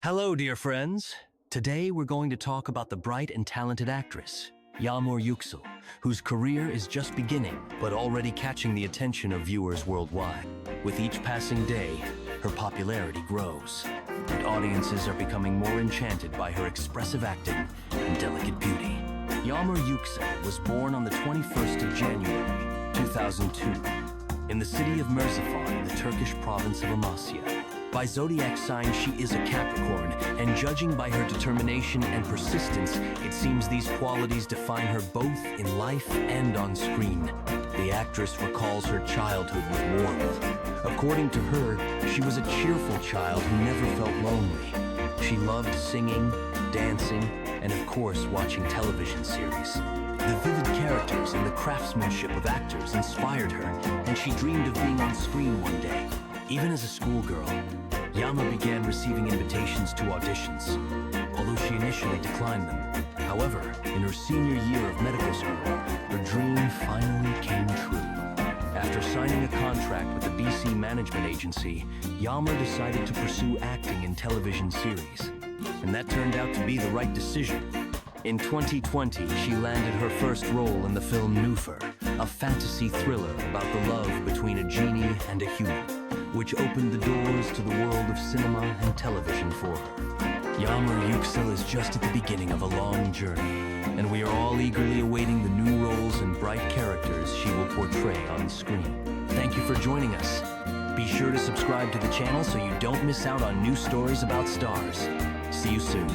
Hello, dear friends. Today we're going to talk about the bright and talented actress, Yagmur Yuksel, whose career is just beginning, but already catching the attention of viewers worldwide. With each passing day, her popularity grows, and audiences are becoming more enchanted by her expressive acting and delicate beauty. Yagmur Yuksel was born on the 21st of January, 2002, in the city of Merzifon'in, the Turkish province of Amasya. By zodiac sign, she is a Capricorn, and judging by her determination and persistence, it seems these qualities define her both in life and on screen. The actress recalls her childhood with warmth. According to her, she was a cheerful child who never felt lonely. She loved singing, dancing, and of course watching television series. The vivid characters and the craftsmanship of actors inspired her, and she dreamed of being on screen one day. Even as a schoolgirl, Yagmur began receiving invitations to auditions, although she initially declined them. However, in her senior year of medical school, her dream finally came true. After signing a contract with the BC Management Agency, Yagmur decided to pursue acting in television series, and that turned out to be the right decision. In 2020, she landed her first role in the film Nufur, a fantasy thriller about the love between a genie and a human, which opened the doors to the world of cinema and television for her. Yagmur Yuksel is just at the beginning of a long journey, and we are all eagerly awaiting the new roles and bright characters she will portray on the screen. Thank you for joining us. Be sure to subscribe to the channel so you don't miss out on new stories about stars. See you soon.